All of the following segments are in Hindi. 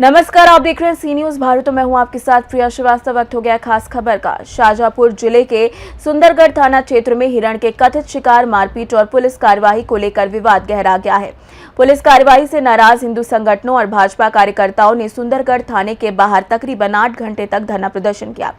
नमस्कार, आप देख रहे हैं सी न्यूज भारत। तो मैं हूं आपके साथ प्रिया श्रीवास्तव। वक्त हो गया खास खबर का। शाहजहांपुर जिले के सुंदरगढ़ थाना क्षेत्र में हिरण के कथित शिकार, मारपीट और पुलिस कार्यवाही को लेकर विवाद गहरा गया है। पुलिस कार्यवाही से नाराज हिंदू संगठनों और भाजपा कार्यकर्ताओं ने सुंदरगढ़ थाने के बाहर तकरीबन 8 घंटे तक धरना प्रदर्शन किया।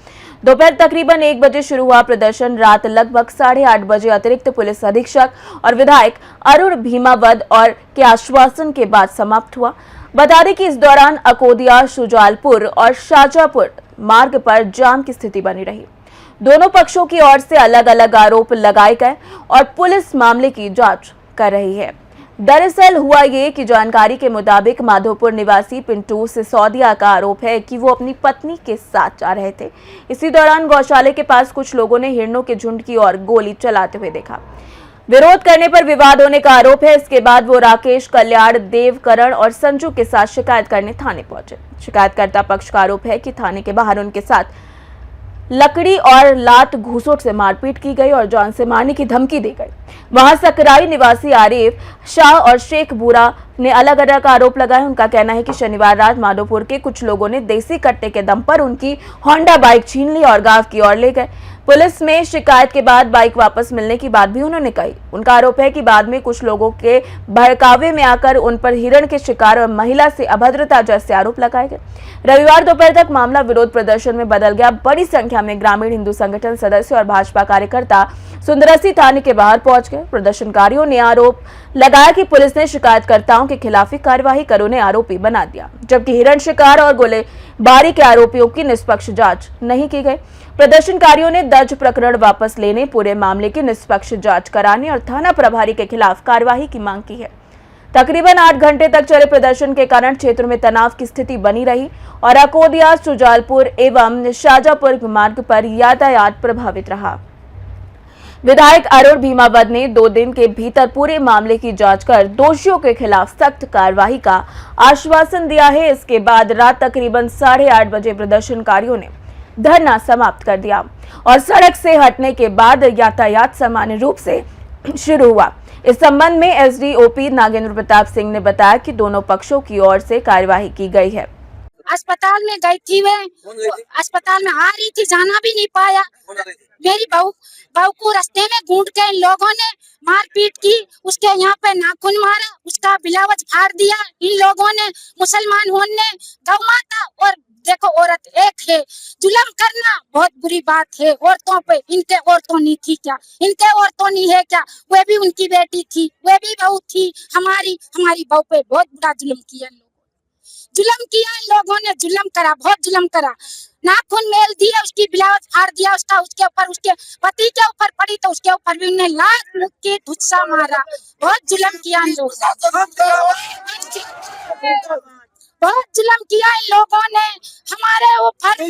दोपहर तकरीबन 1 बजे शुरू हुआ प्रदर्शन रात लगभग 8:30 बजे अतिरिक्त पुलिस अधीक्षक और विधायक अरुण भीमावद और के आश्वासन के बाद समाप्त हुआ। बता दें कि इस दौरान अकोदिया, शुजालपुर और शाहजहांपुर मार्ग पर जाम की स्थिति बनी रही। दोनों पक्षों की ओर से अलग अलग आरोप लगाए गए और पुलिस मामले की जांच कर रही है। दरअसल हुआ ये कि जानकारी के मुताबिक माधोपुर निवासी पिंटू सिसोदिया का आरोप है कि वो अपनी पत्नी के साथ जा रहे थे। इसी दौरान गौशाले के पास कुछ लोगों ने हिरणों के झुंड की ओर गोली चलाते हुए देखा। विरोध करने पर विवाद होने का आरोप है। इसके बाद वो राकेश, कल्याण, देवकरण और संजू के साथ शिकायत करने थाने पहुंचे। शिकायतकर्ता पक्ष का आरोप है कि थाने के बाहर उनके साथ लकड़ी और लात घूंसोट से मारपीट की गई और जान से मारने की धमकी दी गई। वहां सकराई निवासी आरिफ शाह और शेख बूरा ने अलग अलग आरोप लगाए। उनका कहना है कि शनिवार रात माधोपुर के कुछ लोगों ने देसी कट्टे के दम पर उनकी होंडा बाइक छीन ली और गांव की ओर ले गए। पुलिस में शिकायत के बाद बाइक वापस मिलने की बात भी उन्होंने कही। उनका आरोप है कि बाद में कुछ लोगों के भड़कावे में आकर उन पर हिरण के शिकार और महिला से अभद्रता जैसे आरोप लगाए गए। रविवार दोपहर तक मामला विरोध प्रदर्शन में बदल गया। बड़ी संख्या में ग्रामीण हिंदू संगठन सदस्य और भाजपा कार्यकर्ता सुंदरसी थाने के बाहर पहुंच गए। प्रदर्शनकारियों ने आरोप लगाया कि पुलिस ने शिकायतकर्ताओं के खिलाफ कार्यवाही कर उन्हें आरोपी बना दिया, जबकि हिरण शिकार और गोलीबारी के आरोपियों की निष्पक्ष जांच नहीं की गई। प्रदर्शनकारियों ने दर्ज प्रकरण वापस लेने, पूरे मामले की निष्पक्ष जांच कराने और थाना प्रभारी के खिलाफ कार्यवाही की मांग की है। तकरीबन 8 घंटे तक चले प्रदर्शन के कारण क्षेत्र में तनाव की स्थिति बनी रही और अकोदिया, शुजालपुर एवं शाहजहांपुर मार्ग पर यातायात प्रभावित रहा। विधायक अरुण भीमावद ने 2 दिन के भीतर पूरे मामले की जांच कर दोषियों के खिलाफ सख्त कार्रवाई का आश्वासन दिया है। इसके बाद रात तकरीबन 8:30 बजे प्रदर्शनकारियों ने धरना समाप्त कर दिया और सड़क से हटने के बाद यातायात सामान्य रूप से शुरू हुआ। इस संबंध में एसडीओपी नागेंद्र प्रताप सिंह ने बताया कि दोनों पक्षों की ओर से कार्यवाही की गई है। अस्पताल में गई थी, वे अस्पताल में आ रही थी, जाना भी नहीं पाया। मेरी बहू को रास्ते में ढूंढ के इन लोगों ने मारपीट की, उसके यहाँ पे नाखून मारा, उसका ब्लाउज फाड़ दिया इन लोगों ने। मुसलमान होने गौ माता और देखो औरत एक है। जुल्म करना बहुत बुरी बात है औरतों पे। इनके औरतों नहीं थी क्या? इनके औरतों नहीं है क्या? वे भी उनकी बेटी थी, वे भी बहू थी। हमारी बहू पे बहुत बुरा जुल्म किया, जुल्म किया इन लोगों ने, जुल्म करा, बहुत जुल्म करा। नाखून मेल दिया, उसकी ब्लाउज फाड़ दिया, उसके ऊपर, उसके पति के ऊपर पड़ी तो उसके ऊपर भी उन्हें लात मुक्की धुस्सा मारा। बहुत जुल्म किया इन लोगों बहुत जुल्म किया इन लोगों ने हमारे ऊपर।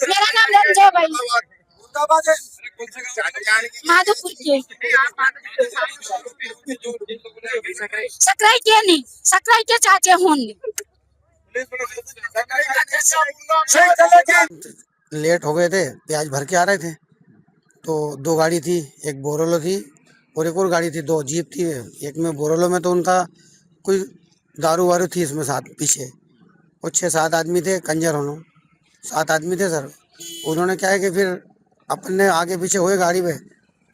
मेरा नाम रंजो भाई, माधोपुर के। सकराई के नहीं, सकराई के चाचे होंगे। लेट हो गए थे, प्याज भर के आ रहे थे तो 2 गाड़ी थी, एक बोरोलो थी और एक और गाड़ी थी, 2 जीप थी। एक में बोरोलो में तो उनका कोई दारू वारू थी इसमें साथ पीछे, और 6-7 आदमी थे, कंजर होनो 7 आदमी थे सर। उन्होंने क्या है कि फिर अपने आगे पीछे हुए गाड़ी में,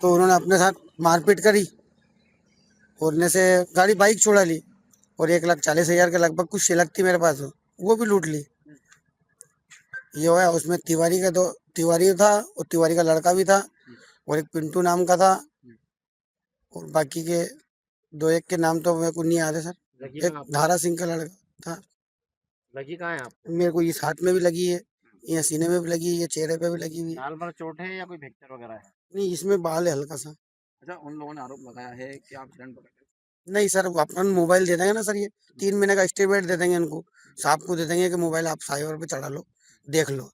तो उन्होंने अपने साथ मारपीट करी और से गाड़ी बाइक छुड़ा ली और 1,40,000 के लगभग कुछ सिलक थी मेरे पास, वो भी लूट ली। ये हुआ, उसमें तिवारी था और तिवारी का लड़का भी था और एक पिंटू नाम का था और बाकी के 2-1 के नाम तो मेरे को नहीं याद है सर। एक धारा सिंह का लड़का था। लगी कहाँ है आप? मेरे को इस हाथ में भी लगी है, ये सीने में भी लगी है, ये चेहरे पे भी लगी हुई है। लाल भर चोट है या कोई फ्रैक्चर वगैरह है? नहीं, इसमें बाल है हल्का सा। अच्छा, उन लोगों ने आरोप लगाया है कि आप हिरण पकड़ रहे नहीं सर, अपन मोबाइल दे देंगे ना सर, ये 3 महीने का एस्टीमेट दे देंगे इनको, साहब को दे देंगे कि मोबाइल आप साइबर पे चढ़ा लो, देख लो,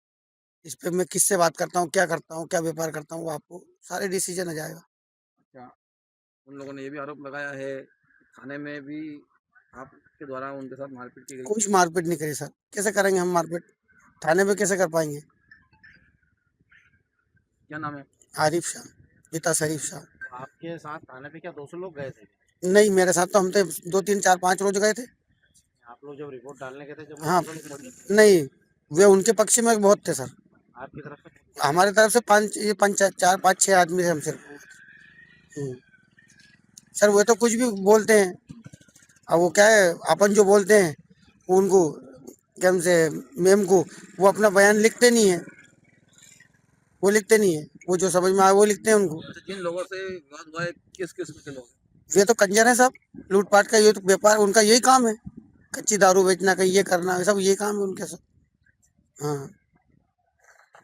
इस पे मैं किससे बात करता हूँ, क्या करता हूँ, क्या व्यापार करता हूँ, वो आपको सारे डिसीजन आ जाएगा। अच्छा, उन लोगों ने ये भी आरोप लगाया है थाने में भी आपके द्वारा उनके साथ मारपीट की गई। कुछ मारपीट नहीं करी सर, कैसे करेंगे हम मारपीट, थाने पे कैसे कर पाएंगे। क्या नाम है? आरिफ शाह, पिता शरीफ शाह। आपके साथ थाने पे क्या 200 लोग गए थे? नहीं, मेरे साथ तो हम तो 2 3 4 5 रोज गए थे। आप लोग जब रिपोर्ट डालने गए थे जब हाँ, पुलिस वाले पहुंचे, नहीं, वे उनके पक्ष में बहुत थे सर। आपकी तरफ से हमारी तरफ से 4 5 6 आदमी थे हम सिर्फ। सर वो तो कुछ भी बोलते हैं। अब वो क्या है, अपन जो बोलते हैं उनको क्या हमसे मैम को, वो अपना बयान लिखते नहीं है। वो लिखते नहीं है, वो जो समझ में आए वो लिखते हैं उनको। अच्छा, जिन लोगों से विवाद हुआ है किस किस्म के लोग हैं? ये तो कंजर है सब, लूटपाट का ये तो व्यापार, उनका यही काम है। कच्ची दारू बेचना, का ये करना, सब ये काम है उनके सब। हाँ,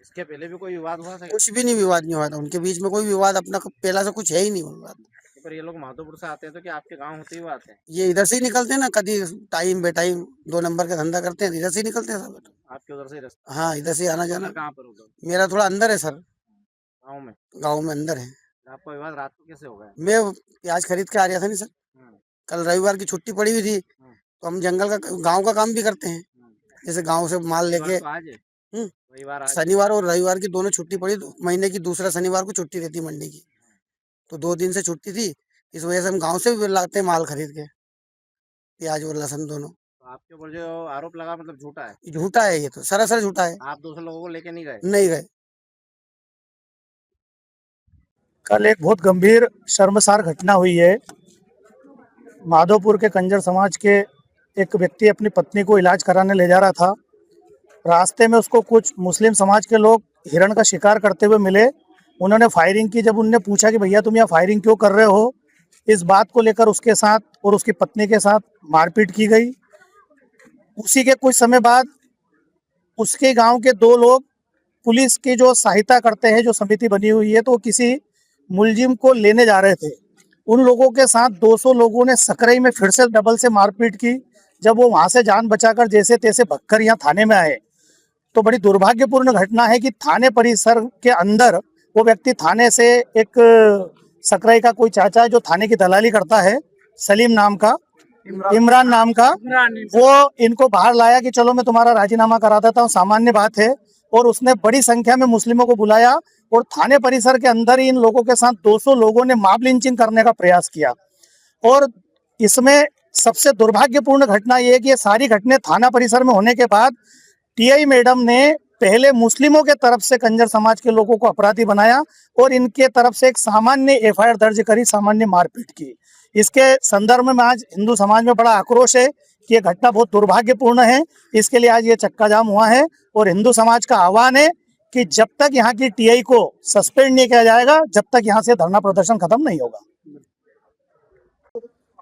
इसके पहले भी कोई विवाद हुआ था? कुछ भी नहीं, विवाद नहीं हुआ था उनके बीच में, कोई विवाद अपना पहला से कुछ है ही नहीं विवाद। पर ये लोग माधोपुर से आते हैं तो क्या आपके गांव होते हुए आते हैं? ये इधर से ही निकलते हैं ना, कभी टाइम बे टाइम 2 नंबर का धंधा करते हैं, इधर से ही निकलते हैं सब। आपके उधर से ही रास्ता? हाँ, इधर से आना जाना। कहाँ पर उधर मेरा थोड़ा अंदर है सर, गाँव में? गाँव में अंदर है। आपका विवाद रात को कैसे हो गया? मैं प्याज खरीद के आ रहा था नहीं सर, हम्म, कल रविवार की छुट्टी पड़ी हुई थी, तो हम जंगल का गांव का काम भी करते हैं, जैसे गांव से माल लेके। रविवार तो आज है, हम्म, रविवार आज। शनिवार और रविवार की दोनों छुट्टी पड़ी, तो महीने की दूसरा शनिवार को छुट्टी रहती मंडी की, तो 2 दिन से छुट्टी थी। इस वजह से हम गांव से भी लाते हैं माल खरीद के, प्याज और लहसुन दोनों। तो आपके ऊपर जो आरोप लगा मतलब झूठा है? झूठा है, ये तो सरासर झूठा है। आप 200 लोगों को लेके नहीं गए? नहीं गए। कल एक बहुत गंभीर शर्मसार घटना हुई है। माधोपुर के कंजर समाज के एक व्यक्ति अपनी पत्नी को इलाज कराने ले जा रहा था। रास्ते में उसको कुछ मुस्लिम समाज के लोग हिरण का शिकार करते हुए मिले। उन्होंने फायरिंग की। जब उनने पूछा कि भैया तुम यहाँ फायरिंग क्यों कर रहे हो, इस बात को लेकर उसके साथ और उसकी पत्नी के साथ मारपीट की गई। उसी के कुछ समय बाद उसके गांव के 2 लोग पुलिस की जो सहायता करते हैं, जो समिति बनी हुई है, तो वो किसी मुलजिम को लेने जा रहे थे। उन लोगों के साथ 200 लोगों ने सकरई में फिर से डबल से मारपीट की। जब वो वहां से जान बचाकर जैसे तैसे भगकर यहाँ थाने में आए, तो बड़ी दुर्भाग्यपूर्ण घटना है कि थाने परिसर के अंदर वो व्यक्ति, थाने से एक सकरई का कोई चाचा है जो थाने की दलाली करता है, सलीम नाम का, इमरान नाम का, वो इनको बाहर लाया कि चलो मैं तुम्हारा राजीनामा करा देता हूँ, सामान्य बात है। और उसने बड़ी संख्या में मुस्लिमों को बुलाया और थाने परिसर के अंदर ही इन लोगों के साथ 200 लोगों ने मॉब लिंचिंग करने का प्रयास किया। और इसमें सबसे दुर्भाग्यपूर्ण घटना यह है कि ये सारी घटनाएं थाना परिसर में होने के बाद टीआई मैडम ने पहले मुस्लिमों के तरफ से कंजर समाज के लोगों को अपराधी बनाया और इनके तरफ से एक सामान्य एफआईआर दर्ज करी, सामान्य मारपीट की। इसके संदर्भ में आज हिंदू समाज में बड़ा आक्रोश है कि ये घटना बहुत दुर्भाग्यपूर्ण है। इसके लिए आज ये चक्का जाम हुआ है और हिंदू समाज का आह्वान है कि जब तक यहाँ की टीआई को सस्पेंड नहीं किया जाएगा, जब तक यहाँ से धरना प्रदर्शन खत्म नहीं होगा।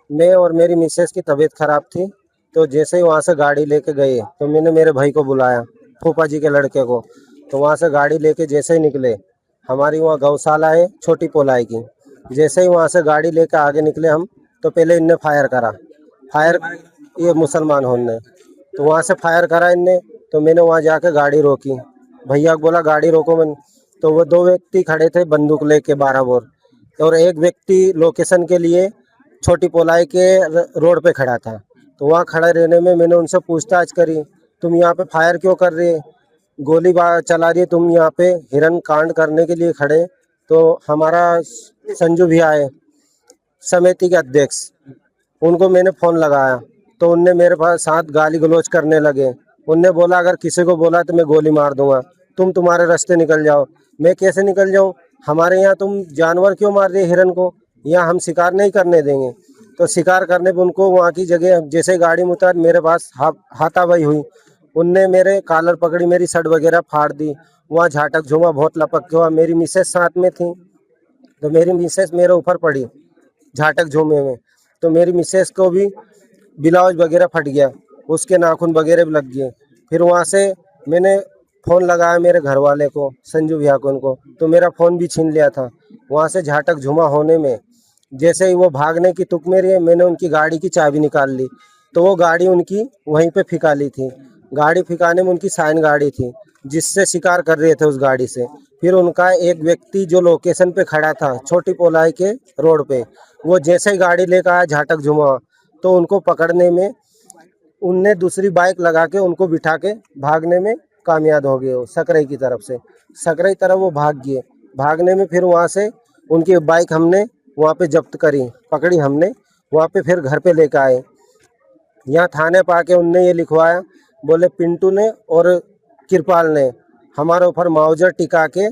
मैं और मेरी मिसेस की तबीयत खराब थी, तो जैसे ही वहाँ से गाड़ी लेके गए तो मैंने मेरे भाई को बुलाया, फूफा जी के लड़के को। तो वहाँ से गाड़ी लेके जैसे ही निकले, हमारी वहाँ गौशाला है छोटी पोलाई की, जैसे ही वहाँ से गाड़ी लेके आगे निकले हम, तो पहले इनने फायर करा। फायर ये मुसलमान होने, तो वहाँ से फायर करा इनने। तो मैंने वहाँ जाके गाड़ी रोकी, भैया को बोला गाड़ी रोको मैंने। तो वो 2 व्यक्ति खड़े थे बंदूक लेके 12 बोर, और एक व्यक्ति लोकेशन के लिए छोटी पोलाई के रोड पे खड़ा था। तो वहाँ खड़ा रहने में मैंने उनसे पूछताछ करी, तुम यहाँ पे फायर क्यों कर रहे, गोली चला रही है, तुम यहाँ पे हिरन कांड करने के लिए खड़े। तो हमारा संजू भी आए, समिति के अध्यक्ष, उनको मैंने फ़ोन लगाया तो उनने मेरे पास साथ गाली गलौज करने लगे। उनने बोला अगर किसी को बोला तो मैं गोली मार दूंगा, तुम तुम्हारे रास्ते निकल जाओ। मैं कैसे निकल जाऊँ, हमारे यहाँ तुम जानवर क्यों मार रहे हिरन को, यहाँ हम शिकार नहीं करने देंगे। तो शिकार करने पर उनको वहाँ की जगह जैसे गाड़ी में उतार, मेरे पास हाथापाई हुई। उनने मेरे कॉलर पकड़ी, मेरी शर्ट वगैरह फाड़ दी। वहाँ झाटक झुमा बहुत लपक के हुआ। मेरी मिसेस साथ में थी, तो मेरी मिसेस मेरे ऊपर पड़ी झाटक झूमे में। तो मेरी मिसेस को भी ब्लाउज वगैरह फट गया, उसके नाखून वगैरह भी लग गए। फिर वहाँ से मैंने फ़ोन लगाया मेरे घर वाले को, संजू भैया को, उनको, तो मेरा फ़ोन भी छीन लिया था। वहाँ से झाटक झुमा होने में जैसे ही वो भागने की तुक में रही, मैंने उनकी गाड़ी की चाबी निकाल ली। तो वो गाड़ी उनकी वहीं पे फिका ली थी। गाड़ी फिकाने में उनकी साइन गाड़ी थी जिससे शिकार कर रहे थे उस गाड़ी से। फिर उनका एक व्यक्ति जो लोकेशन पे खड़ा था छोटी पोलाई के रोड पे, वो जैसे ही गाड़ी लेकर आया झाटक झुमा, तो उनको पकड़ने में उनने दूसरी बाइक लगा के उनको बिठा के भागने में कामयाब हो गए। वो सकरई की तरफ से, सकरई तरफ वो भाग गए। भागने में फिर वहाँ से उनकी बाइक हमने वहाँ पे जब्त करी, पकड़ी हमने, वहाँ पे फिर घर पे लेकर आए। यहाँ थाने पे आके उनने ये लिखवाया, बोले पिंटू ने और कृपाल ने हमारे ऊपर मुआवजा टिका के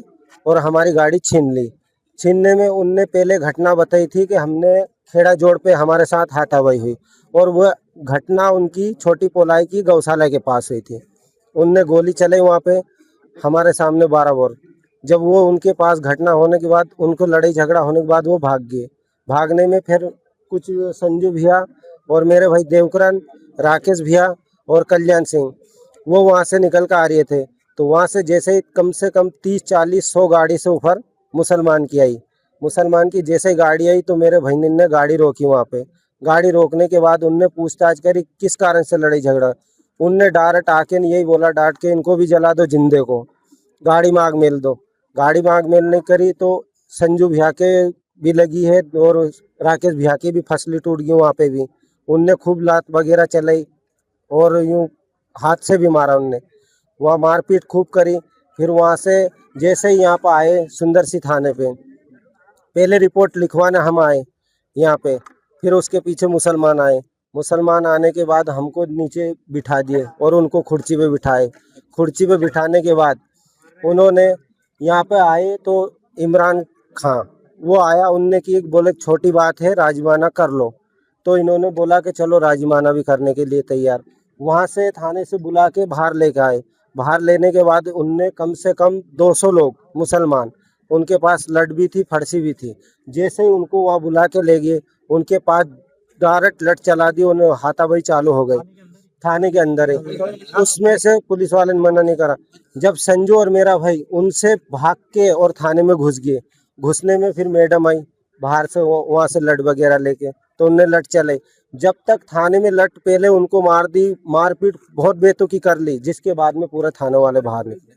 और हमारी गाड़ी छीन ली। छीनने में उनने पहले घटना बताई थी कि हमने खेड़ा जोड़ पे हमारे साथ हाथापाई हुई और वह घटना उनकी छोटी पोलाई की गौशाला के पास हुई थी। उनने गोली चलाई वहाँ पे हमारे सामने 12 बोर। जब वो उनके पास घटना होने के बाद उनको लड़ाई झगड़ा होने के बाद वो भाग गए। भागने में फिर कुछ संजू भैया और मेरे भाई देवकरण, राकेश भैया और कल्याण सिंह वो वहाँ से निकल कर आ रहे थे। तो वहाँ से जैसे ही कम से कम 30-40-100 गाड़ी से ऊपर मुसलमान की आई। मुसलमान की जैसे ही गाड़ी आई तो मेरे भाई ने गाड़ी रोकी वहाँ पे। गाड़ी रोकने के बाद उनने पूछताछ करी किस कारण से लड़ाई झगड़ा। उनने डायरेक्ट आके यही बोला डांट के इनको भी जला दो जिंदे को, गाड़ी में आग मेल दो। गाड़ी में आग मेल नहीं करी तो संजू भैया के भी लगी है और राकेश भैया की भी फसली टूट गई वहाँ पे भी। उनने खूब लात वगैरह चलाई और यूँ हाथ से भी मारा उनने। वहाँ मारपीट खूब करी। फिर वहाँ से जैसे ही यहाँ पर आए सुंदरसी थाने पे, पहले रिपोर्ट लिखवाने हम आए यहाँ पे, फिर उसके पीछे मुसलमान आए। मुसलमान आने के बाद हमको नीचे बिठा दिए और उनको कुर्सी पे बिठाए। कुर्सी पे बिठाने के बाद उन्होंने यहाँ पे आए तो इमरान खां वो आया, उनने की बोले छोटी बात है राजमाना कर लो। तो इन्होंने बोला कि चलो राजमाना भी करने के लिए तैयार। वहाँ से थाने से बुला के बाहर लेके आए। बाहर लेने के बाद उनने कम से कम 200 लोग मुसलमान, उनके पास लठ भी थी, फरसी भी थी। जैसे ही उनको वहाँ बुला के ले गए उनके पास डायरेक्ट लठ चला दी, उन्हें हाथापाई चालू हो गई थाने के अंदर ही। उसमें से पुलिस वाले ने मना नहीं करा। जब संजू और मेरा भाई उनसे भाग के और थाने में घुस गए, घुसने में फिर मैडम आई बाहर से वहाँ से लठ वगैरह लेके, तो उनने लठ चलाई। जब तक थाने में लठ पहले उनको मार दी, मारपीट बहुत बेतुकी कर ली, जिसके बाद में पूरे थाने वाले बाहर निकले।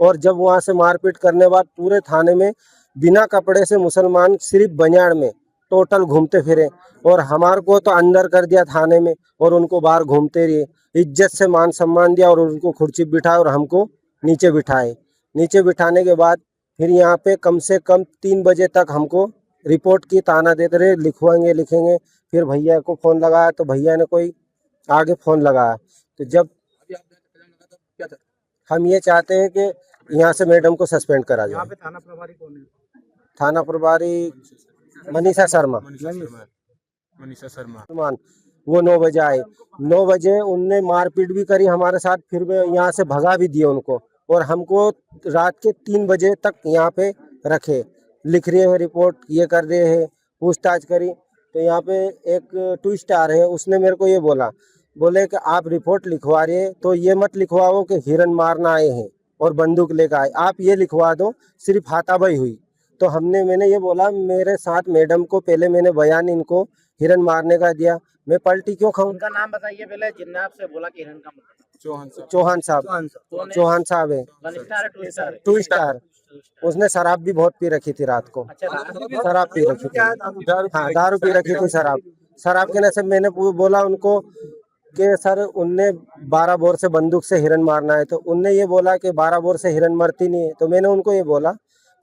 और जब वहाँ से मारपीट करने बाद पूरे थाने में बिना कपड़े से मुसलमान सिर्फ बनियान में टोटल घूमते फिरे और हमारे को तो अंदर कर दिया थाने में और उनको बाहर घूमते रहे। इज्जत से मान सम्मान दिया और उनको कुर्सी बिठाए और हमको नीचे बिठाए। नीचे बिठाने के बाद फिर यहाँ पे कम से कम 3 बजे तक हमको रिपोर्ट की ताना देते रहे, लिखवाएंगे लिखेंगे। फिर भैया को फ़ोन लगाया तो भैया ने कोई आगे फ़ोन लगाया। तो जब अभी आपने कदम लगा तो क्या था? हम ये चाहते हैं कि यहाँ से मैडम को सस्पेंड करा यहाँ जाए। पे थाना प्रभारी कौन है? थाना प्रभारी मनीषा शर्मा मनीषा शर्मा मान, वो 9 बजे आए। 9 बजे उनने मारपीट भी करी हमारे साथ, फिर वे यहाँ से भगा भी दिए उनको और हमको रात के 3 बजे तक यहाँ पे रखे। लिख रहे हैं रिपोर्ट, ये कर रहे हैं, पूछताछ करी। तो यहाँ पे एक टू स्टार है, उसने मेरे को ये बोले कि आप रिपोर्ट लिखवा रहे हैं तो ये मत लिखवाओ कि हिरन मारना आए हैं और बंदूक लेकर आए, आप ये लिखवा दो सिर्फ हाथापाई हुई। तो मैंने ये बोला मेरे साथ मैडम को पहले मैंने बयान इनको हिरन मारने का दिया, मैं पलटी क्यों खाऊं? उनका नाम बताइए पहले, जिनने आपसे बोला कि हिरन का मतलब चौहान साहब है, वन स्टार है, टू स्टार है? 2 स्टार। उसने शराब भी बहुत पी रखी थी रात को, अच्छा, रात को भी शराब पी रखी थी। हाँ, दारू पी रखी थी, शराब के नशे में। मैंने बोला उनको कि सर उनने 12 बोर से बंदूक से हिरन मारना है, तो उनने ये बोला कि 12 बोर से हिरन मरती नहीं है। तो मैंने उनको ये बोला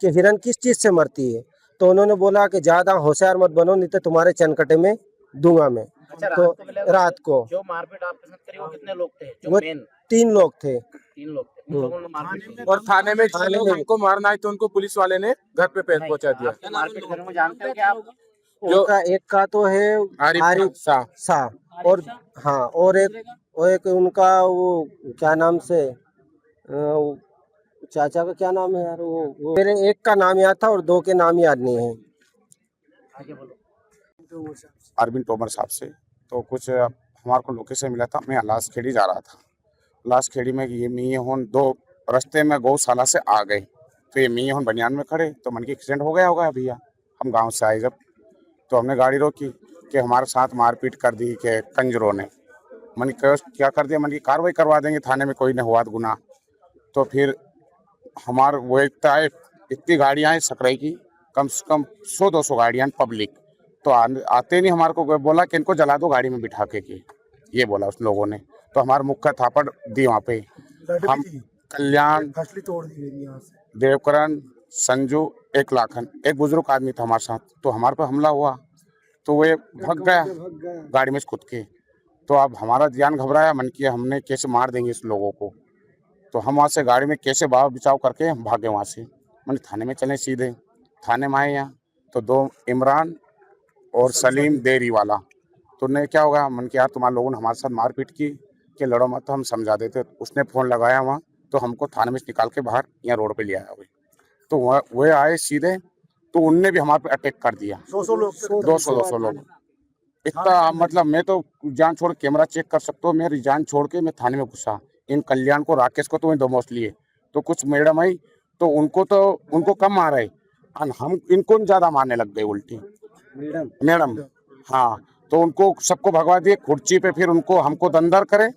कि हिरन किस चीज़ से मरती है? तो उन्होंने बोला कि ज़्यादा होशियार मत बनो नहीं तो तुम्हारे चनकटे में दूंगा मैं। अच्छा, तो रात को जो मारपीट आपके साथ करी वो कितने लोग थे? जो वो मेन 3 लोग थे। 3 लोग थे, उन लोगों ने मारपीट की। और थाने में हमको मारना है तो उनको पुलिस वाले ने घर पे पहुंचा दिया। आपके मारपीट करने को जानते हो क्या आप? उनका एक का तो है आरिफ शाह और हाँ, और एक उनका वो क्या नाम से चाचा का क्या नाम है यार, वो मेरे एक का नाम याद था और 2 के नाम याद नहीं है। आगे बोलो। अरविंद तोमर साहब से तो कुछ हमारे को लोकेशन मिला था। मैं लाश खेड़ी जा रहा था। लाश खेड़ी में ये मियाँ होन 2 रास्ते में गौशाला से आ गए, तो ये मियाँ होन बनियान में खड़े, तो मन की एक्सीडेंट हो गया होगा भैया। हम गांव से आए जब, तो हमने गाड़ी रोकी कि हमारे साथ मारपीट कर दी कि कंजरों ने। मन क्या कर दिया, मन की कार्रवाई करवा देंगे थाने में, कोई नहीं हुआ गुनाह। तो फिर हमारे वो इतनी गाड़ियाँ हैं सकराई की, कम से कम 100-200 गाड़ियाँ पब्लिक, तो आते नहीं। हमारे को बोला कि इनको जला दो गाड़ी में बिठा के की, ये बोला उस लोगों ने। तो हमारे मुख का थापड़ दी वहाँ पे। हम कल्याण, देवकरण, संजू, एक लाखन, एक बुजुर्ग आदमी था हमारे साथ, तो हमारे पे हमला हुआ। तो वो भाग गया गाड़ी में से कूद के। तो अब हमारा जान घबराया, मन किया हमने कैसे मार देंगे इस लोगों को। तो हम वहाँ से गाड़ी में कैसे बचाव करके हम भागे वहाँ से। मैंने थाने में चले, सीधे थाने में आए यहाँ तो 2 इमरान और सलीम देरी वाला। तो ने क्या होगा, मन किया तुम्हारे लोगों ने हमारे साथ मारपीट की कि लड़ो मत, तो हम समझा देते। उसने फ़ोन लगाया वहाँ, तो हमको थाने में से निकाल के बाहर यहाँ रोड पे ले आया। तो वह आए सीधे, तो उनने भी हमारे पे अटैक कर दिया। 200 लोग इतना, मतलब मैं तो जान छोड़, कैमरा चेक कर सकते हो, मेरी जान छोड़ के मैं थाने में घुसा। इन कल्याण को, राकेश को तो मैं दमोच लिए। तो कुछ मैडम आई तो उनको कम मारा है, हम इनको ज्यादा मारने लग गए उल्टी मैडम। हाँ, तो उनको सबको भगवा दिए कुर्सी पे, फिर उनको हमको अंदर करे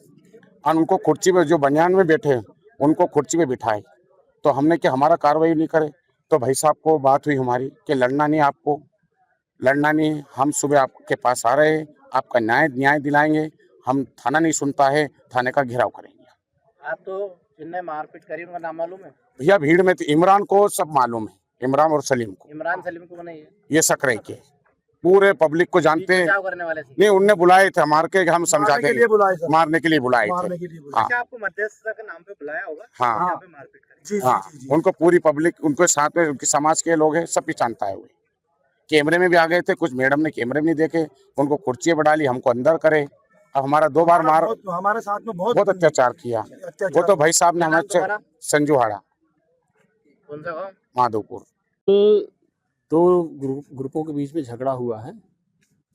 और उनको कुर्सी पे, जो बनियान में बैठे उनको कुर्सी पे बिठाए। तो हमने क्या, हमारा कार्रवाई नहीं करे। तो भाई साहब को बात हुई हमारी कि लड़ना नहीं, आपको लड़ना नहीं, हम सुबह आपके पास आ रहे हैं, आपका न्याय दिलाएंगे। हम थाना नहीं सुनता है, थाने का घेराव करेंगे। आप तो जिनने मारपीट करी उनका नाम मालूम है? भैया भीड़ में इमरान को सब मालूम है, इमरान और सलीम को। इमरान सलीम को नहीं है? ये सकरे के पूरे पब्लिक को जानते हैं। बचाव करने वाले थे? नहीं, उनने बुलाए थे मार के, हम समझा देंगे, मारने के लिए बुलाए थे। हाँ, अच्छा, आपको मध्यस्थता के नाम पे बुलाया होगा? हाँ यहाँ पे मारपीट करी? हाँ, उनको पूरी पब्लिक, उनके साथ में उनकी समाज के लोग हैं, सब पहचानता है। वो कैमरे में भी आ गए थे, कुछ मैडम ने कैमरे में नहीं देखे, उनको कुर्सी पर डाली, हमको अंदर करे। अब हमारा 2 बार हमारे साथ में बहुत अत्याचार किया। वो तो भाई साहब ने हमारे, संजू हाड़ा, कौन सा गाँव? माधोपुर। 2 ग्रुपों के बीच में झगड़ा हुआ है,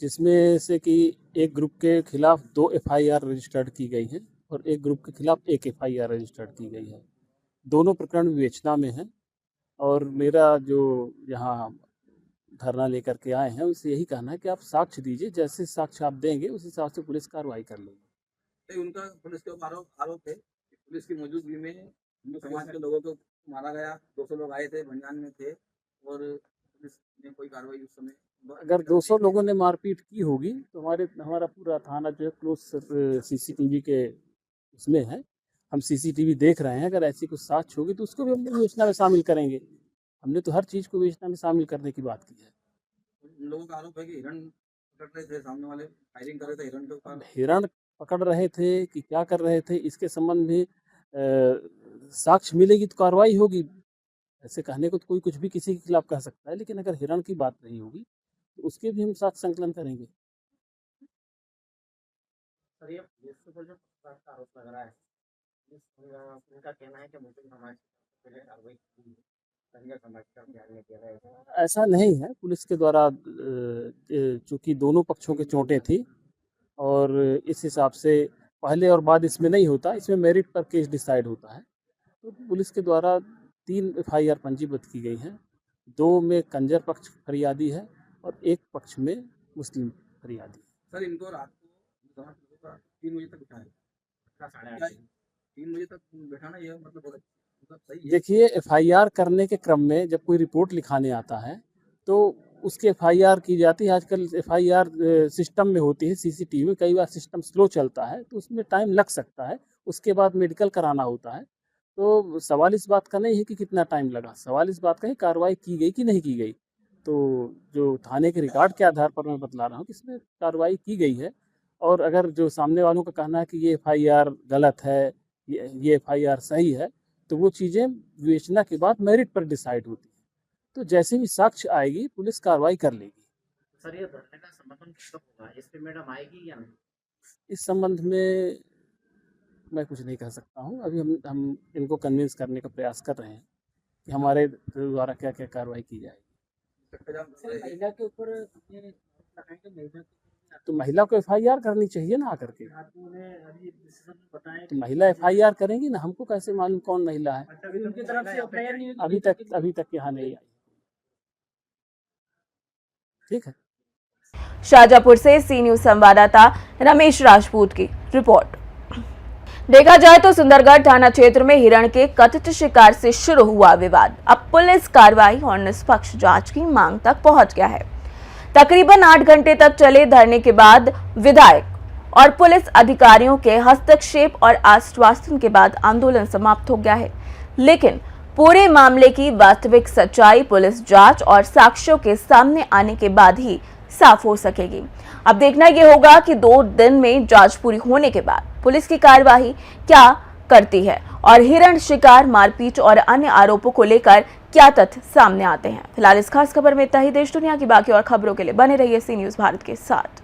जिसमें से कि एक ग्रुप के खिलाफ 2 FIR रजिस्टर्ड की गई है और एक ग्रुप के खिलाफ 1 FIR रजिस्टर्ड की गई है। दोनों प्रकरण विवेचना में हैं और मेरा जो यहाँ धरना लेकर के आए हैं उनसे यही कहना है कि आप साक्ष्य दीजिए, जैसे साक्ष्य आप देंगे उस हिसाब से पुलिस कार्रवाई कर लेगी। उनका पुलिस के आरोप है कि पुलिस की मौजूदगी में हिंदू समाज के लोगों को मारा गया। 200 लोग आए थे, बनियान में थे, और पुलिस ने कोई कार्रवाई उस समय। अगर 200 लोगों ने मारपीट की होगी तो हमारा पूरा थाना जो है क्लोज CCTV के उसमें है, हम CCTV देख रहे हैं। अगर ऐसी कुछ साक्ष्य होगी तो उसको भी हम विवेचना में शामिल करेंगे। हमने तो हर चीज़ को विवेचना में शामिल करने की बात की है। उन लोगों का आरोप है कि हिरण पकड़ रहे थे, सामने वाले फायरिंग कर रहे थे हिरण के ऊपर। हिरण पकड़ रहे थे कि क्या कर रहे थे, इसके संबंध में साक्ष्य मिलेगी तो कार्रवाई होगी। ऐसे कहने को तो कोई कुछ भी किसी के खिलाफ कह सकता है, लेकिन अगर हिरण की बात नहीं होगी तो उसके भी हम साक्ष्य संकलन करेंगे। सर, ये पुलिस के ऊपर जो आरोप लग रहा है, उनका कहना है कि मुस्लिम समाज पहले कार्रवाई की है, समाज का ध्यान नहीं दिया है। ऐसा नहीं है। पुलिस के द्वारा चूँकि दोनों पक्षों के चोटें थी और इस हिसाब से पहले और बाद इसमें नहीं होता, इसमें मेरिट पर केस डिसाइड होता है। तो पुलिस के द्वारा 3 FIR पंजीबद्ध की गई हैं। 2 में कंजर पक्ष फरियादी है और 1 पक्ष में मुस्लिम फरियादी। सर, इनको रात को 3 बजे तक बिठाया, 3 बजे तक बैठाना, ये मतलब सही है? देखिए, FIR करने के क्रम में जब कोई रिपोर्ट लिखाने आता है तो उसकी FIR की जाती है। आजकल FIR सिस्टम में होती है, CCTV में। कई बार सिस्टम स्लो चलता है तो उसमें टाइम लग सकता है, उसके बाद मेडिकल कराना होता है। तो सवाल इस बात का नहीं है कि कितना टाइम लगा, सवाल इस बात का है कार्रवाई की गई कि नहीं की गई। तो जो थाने के रिकॉर्ड के आधार पर मैं बतला रहा हूँ कि इसमें कार्रवाई की गई है। और अगर जो सामने वालों का कहना है कि ये FIR गलत है, ये FIR सही है, तो वो चीज़ें विवेचना के बाद मेरिट पर डिसाइड होती है। तो जैसे भी साक्ष्य आएगी पुलिस कार्रवाई कर लेगी। सर, ये धरने का समापन कब होगा? SP मैडम आएगी या नहीं? इस संबंध में मैं कुछ नहीं कह सकता हूँ। अभी हम इनको कन्विंस करने का प्रयास कर रहे हैं कि हमारे द्वारा क्या क्या कार्रवाई की जाएगी। महिला के ऊपर तो महिला को FIR करनी चाहिए ना आकर के। तो महिला FIR करेंगी ना, हमको कैसे मालूम कौन महिला है? उनकी तरफ से अभी तक यहाँ नहीं आई। ठीक है। शाहजहांपुर से सी न्यूज संवाददाता रमेश राजपूत की रिपोर्ट। देखा जाए तो सुंदरगढ़ थाना क्षेत्र में हिरण के कथित शिकार से शुरू हुआ विवाद अब पुलिस कार्रवाई और निष्पक्ष जांच की मांग तक पहुंच गया है। तकरीबन 8 घंटे तक चले धरने के बाद विधायक और पुलिस अधिकारियों के हस्तक्षेप और आश्वासन के बाद आंदोलन समाप्त हो गया है। लेकिन पूरे मामले की वास्तविक सच्चाई पुलिस जांच और साक्ष्यों के सामने आने के बाद ही साफ हो सकेगी। अब देखना ये होगा कि 2 दिन में जांच पूरी होने के बाद पुलिस की कार्यवाही क्या करती है और हिरण शिकार, मारपीट और अन्य आरोपों को लेकर क्या तथ्य सामने आते हैं। फिलहाल इस खास खबर में इतना ही। देश दुनिया की बाकी और खबरों के लिए बने रहिए सी न्यूज़ भारत के साथ।